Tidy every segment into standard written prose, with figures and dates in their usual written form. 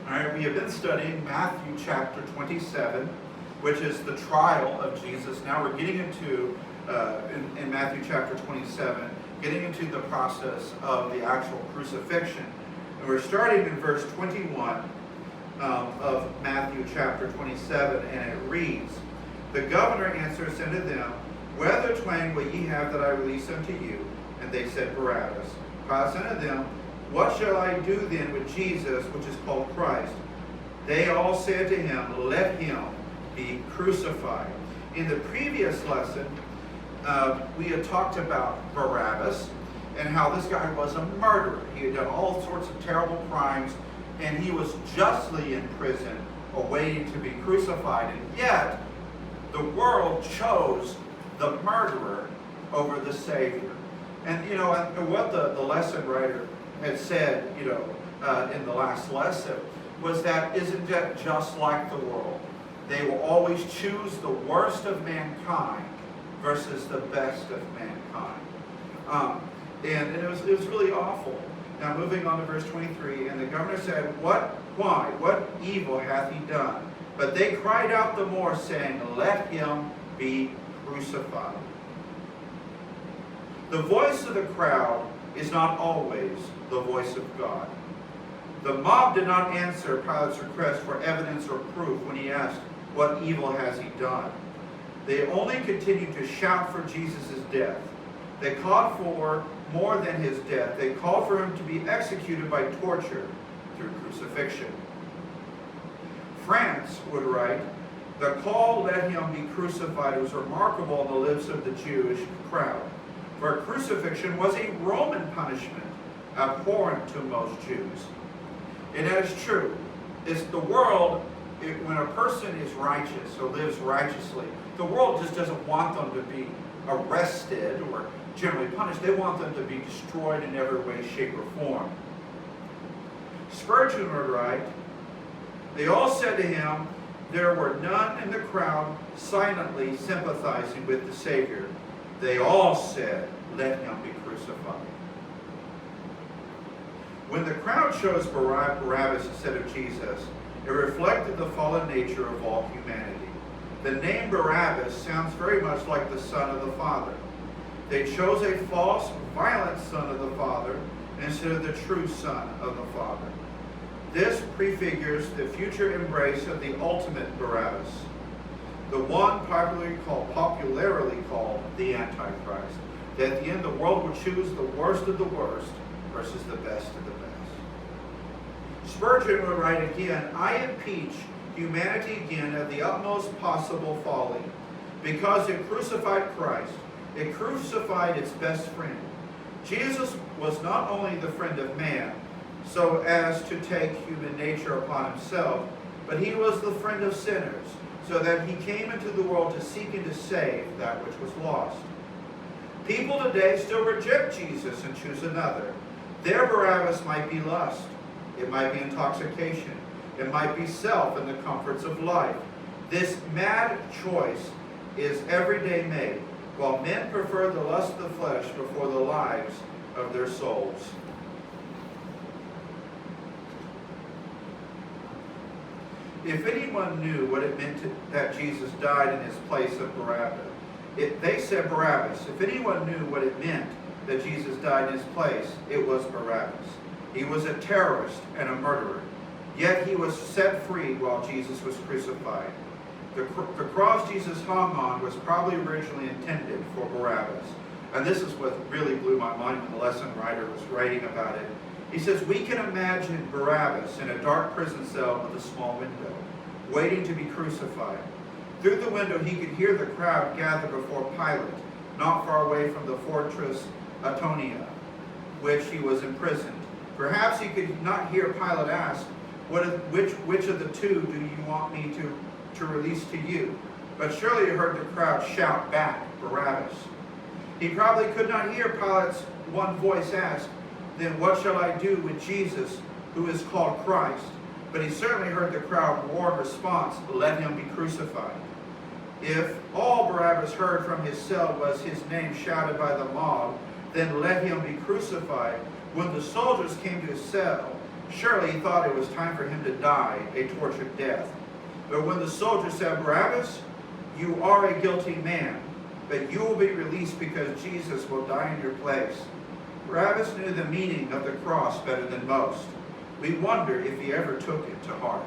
All right, we have been studying Matthew chapter 27, which is the trial of Jesus. Now we're getting into, in Matthew chapter 27, getting into the process of the actual crucifixion. And we're starting in verse 21 of Matthew chapter 27, and it reads, "The governor answers unto them, Whether twain will ye have that I release unto you? And they said, Barabbas. Pilate said unto them, What shall I do then with Jesus, which is called Christ? They all said to him, Let him be crucified." In the previous lesson, we had talked about Barabbas and how this guy was a murderer. He had done all sorts of terrible crimes, and he was justly in prison, awaiting to be crucified. And yet, the world chose the murderer over the Savior. And and what the lesson writer had said, in the last lesson, was that isn't that just like the world? They will always choose the worst of mankind versus the best of mankind. And it was really awful. Now moving on to verse 23, and the governor said, Why? What evil hath he done? But they cried out the more, saying, Let him be crucified. The voice of the crowd is not always the voice of God. The mob did not answer Pilate's request for evidence or proof when he asked, What evil has he done? They only continued to shout for Jesus' death. They called for more than his death. They called for him to be executed by torture through crucifixion. France would write, "The call, let him be crucified, was remarkable on the lips of the Jewish crowd. For crucifixion was a Roman punishment, abhorrent to most Jews." And that is true. It's the world, when a person is righteous or lives righteously, the world just doesn't want them to be arrested or generally punished. They want them to be destroyed in every way, shape, or form. Spurgeon would write, "They all said to him, there were none in the crowd silently sympathizing with the Savior. They all said, Let him be crucified." When the crowd chose Barabbas instead of Jesus, it reflected the fallen nature of all humanity. The name Barabbas sounds very much like the Son of the Father. They chose a false, violent Son of the Father instead of the true Son of the Father. This prefigures the future embrace of the ultimate Barabbas, the one popularly called the Antichrist. That at the end the world will choose the worst of the worst versus the best of the best. Spurgeon would write again, "I impeach humanity again of the utmost possible folly. Because it crucified Christ, it crucified its best friend. Jesus was not only the friend of man, so as to take human nature upon himself, but he was the friend of sinners, so that he came into the world to seek and to save that which was lost." People today still reject Jesus and choose another. Their Barabbas might be lust. It might be intoxication. It might be self and the comforts of life. This mad choice is every day made, while men prefer the lust of the flesh before the lives of their souls. If anyone knew what it meant that Jesus died in his place of Barabbas, they said Barabbas. If anyone knew what it meant that Jesus died in his place, it was Barabbas. He was a terrorist and a murderer. Yet he was set free while Jesus was crucified. The cross Jesus hung on was probably originally intended for Barabbas. And this is what really blew my mind when the lesson writer was writing about it. He says, we can imagine Barabbas in a dark prison cell with a small window, waiting to be crucified. Through the window he could hear the crowd gather before Pilate, not far away from the fortress Antonia, which he was imprisoned. Perhaps he could not hear Pilate ask, which of the two do you want me to release to you? But surely he heard the crowd shout back, Barabbas. He probably could not hear Pilate's one voice ask, then what shall I do with Jesus, who is called Christ? But he certainly heard the crowd roar in response, let him be crucified. If all Barabbas heard from his cell was his name shouted by the mob, then let him be crucified. When the soldiers came to his cell, Surely he thought it was time for him to die a tortured death. But when the soldier said, Barabbas, you are a guilty man, but you will be released because Jesus will die in your place. Barabbas knew the meaning of the cross better than most. We wonder if he ever took it to heart.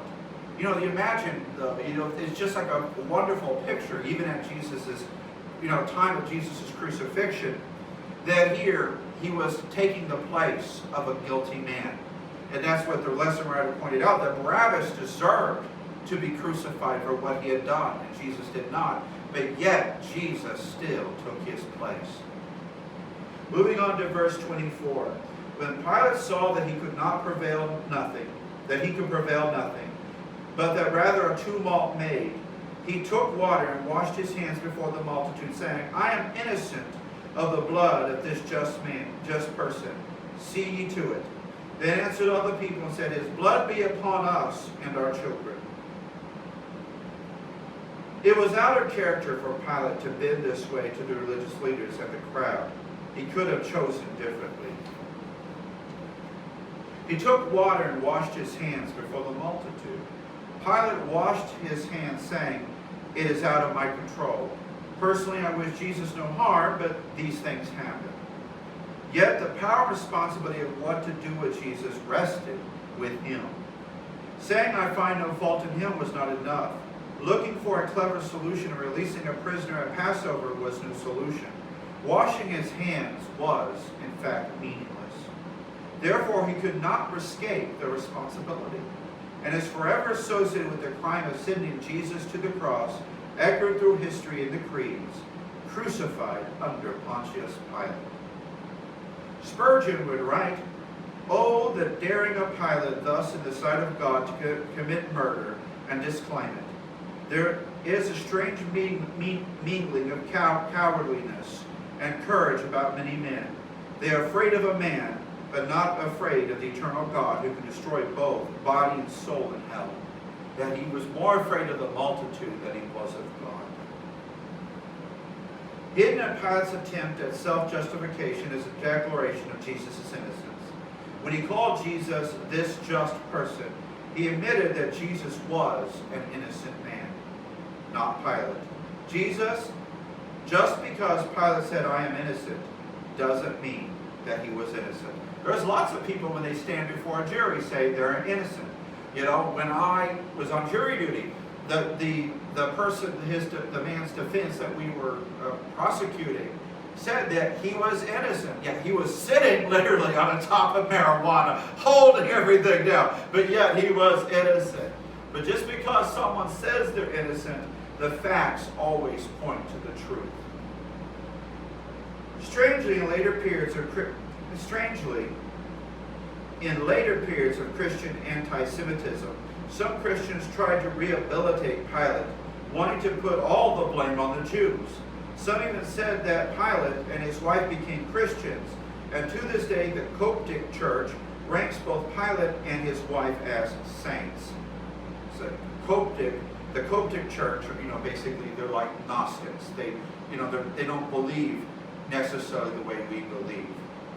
You know, imagine, it's just like a wonderful picture, even at Jesus's, time of Jesus's crucifixion, that here he was taking the place of a guilty man. And that's what the lesson writer pointed out, that Barabbas deserved to be crucified for what he had done, and Jesus did not. But yet, Jesus still took his place. Moving on to verse 24. When Pilate saw that he could prevail nothing, but that rather a tumult made, he took water and washed his hands before the multitude, saying, I am innocent of the blood of this just person. See ye to it. Then answered all the people and said, His blood be upon us and our children. It was out of character for Pilate to bend this way to the religious leaders and the crowd. He could have chosen differently. He took water and washed his hands before the multitude. Pilate washed his hands, saying, It is out of my control. Personally, I wish Jesus no harm, but these things happen. Yet the power and responsibility of what to do with Jesus rested with him. Saying, I find no fault in him was not enough. Looking for a clever solution of releasing a prisoner at Passover was no solution. Washing his hands was, in fact, meaningless. Therefore, he could not escape the responsibility, and is forever associated with the crime of sending Jesus to the cross, echoed through history in the creeds, crucified under Pontius Pilate. Spurgeon would write, Oh, the daring of Pilate thus in the sight of God to commit murder and disclaim it. There is a strange mingling of cowardliness and courage about many men. They are afraid of a man, but not afraid of the eternal God who can destroy both body and soul in hell. That he was more afraid of the multitude than he was of God. Hidden in Pilate's attempt at self-justification is a declaration of Jesus' innocence. When he called Jesus this just person, he admitted that Jesus was an innocent man, not Pilate. Jesus, just because Pilate said, I am innocent, doesn't mean that he was innocent. There's lots of people when they stand before a jury say they're innocent. You know, when I was on jury duty, the person, the man's defense that we were prosecuting said that he was innocent. Yet he was sitting literally on the top of marijuana, holding everything down. But yet he was innocent. But just because someone says they're innocent, the facts always point to the truth. Strangely, in later periods of Christian anti-Semitism, some Christians tried to rehabilitate Pilate, wanting to put all the blame on the Jews. Some even said that Pilate and his wife became Christians, and to this day the Coptic Church ranks both Pilate and his wife as saints. So the Coptic Church, basically they're like Gnostics. They don't believe necessarily the way we believe.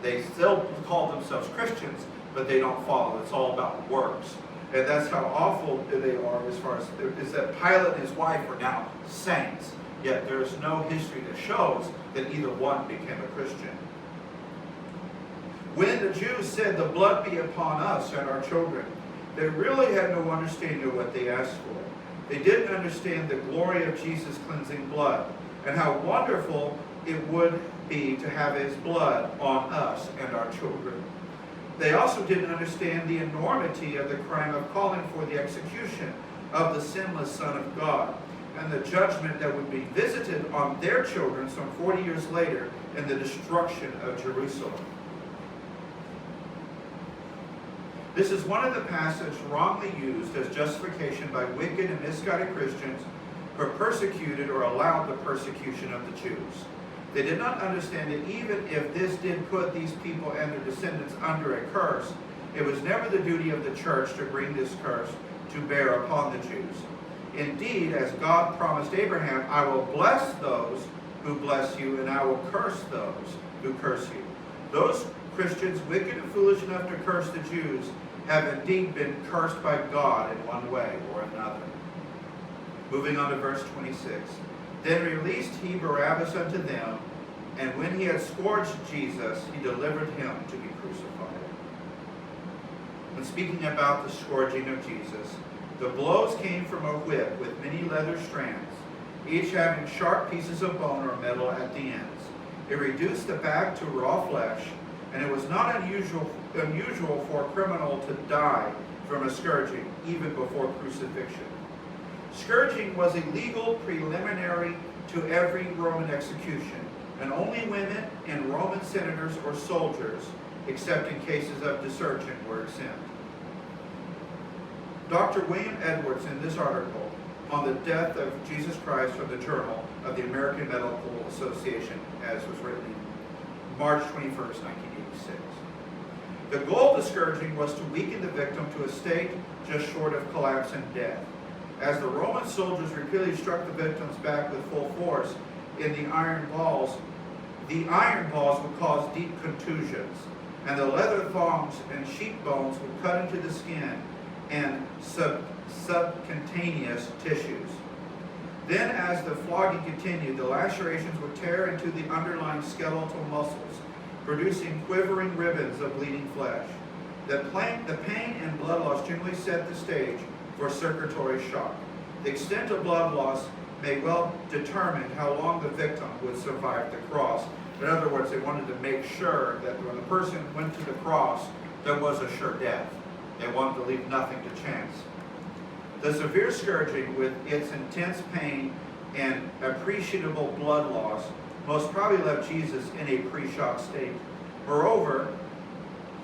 They still call themselves Christians, but they don't follow. It's all about works. And that's how awful they are as far as, is that Pilate and his wife are now saints. Yet there is no history that shows that either one became a Christian. When the Jews said, the blood be upon us and our children, they really had no understanding of what they asked for. They didn't understand the glory of Jesus' cleansing blood and how wonderful it would be to have his blood on us and our children. They also didn't understand the enormity of the crime of calling for the execution of the sinless Son of God and the judgment that would be visited on their children some 40 years later in the destruction of Jerusalem. This is one of the passages wrongly used as justification by wicked and misguided Christians who persecuted or allowed the persecution of the Jews. They did not understand that even if this did put these people and their descendants under a curse, it was never the duty of the church to bring this curse to bear upon the Jews. Indeed, as God promised Abraham, I will bless those who bless you, and I will curse those who curse you. Those Christians, wicked and foolish enough to curse the Jews, have indeed been cursed by God in one way or another. Moving on to verse 26. Then released he Barabbas unto them, and when he had scourged Jesus, he delivered him to be crucified. When speaking about the scourging of Jesus, the blows came from a whip with many leather strands, each having sharp pieces of bone or metal at the ends. It reduced the back to raw flesh, and it was not unusual for a criminal to die from a scourging, even before crucifixion. Scourging was a legal preliminary to every Roman execution, and only women and Roman senators or soldiers, except in cases of desertion, were exempt. Dr. William Edwards, in this article on the death of Jesus Christ from the Journal of the American Medical Association, as was written March 21st, 1986. The goal of the scourging was to weaken the victim to a state just short of collapse and death. As the Roman soldiers repeatedly struck the victim's back with full force in the iron balls would cause deep contusions, and the leather thongs and sheep bones would cut into the skin and subcutaneous tissues. Then, as the flogging continued, the lacerations would tear into the underlying skeletal muscles, producing quivering ribbons of bleeding flesh. The pain and blood loss generally set the stage for circulatory shock. The extent of blood loss may well determine how long the victim would survive the cross. In other words, they wanted to make sure that when the person went to the cross, there was a sure death. They wanted to leave nothing to chance. The severe scourging, with its intense pain and appreciable blood loss, most probably left Jesus in a pre-shock state. Moreover,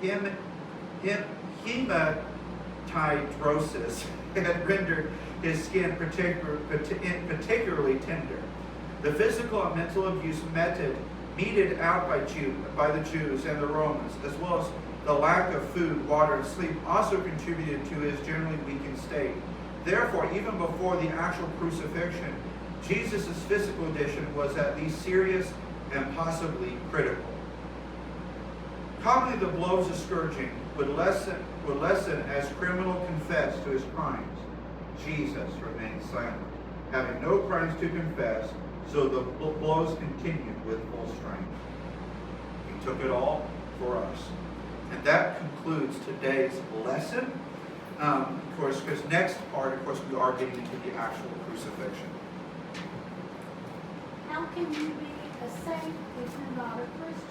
hematidrosis had rendered his skin particularly tender. The physical and mental abuse meted out by the Jews and the Romans, as well as the lack of food, water, and sleep, also contributed to his generally weakened state. Therefore, even before the actual crucifixion, Jesus' physical condition was at least serious and possibly critical. Commonly, the blows of scourging would lessen as criminal confessed to his crimes. Jesus remained silent, having no crimes to confess, so the blows continued with full strength. He took it all for us. And that concludes today's lesson. Of course, because next part, of course, we are getting into the actual crucifixion. How can you be a saint if you're not a Christian?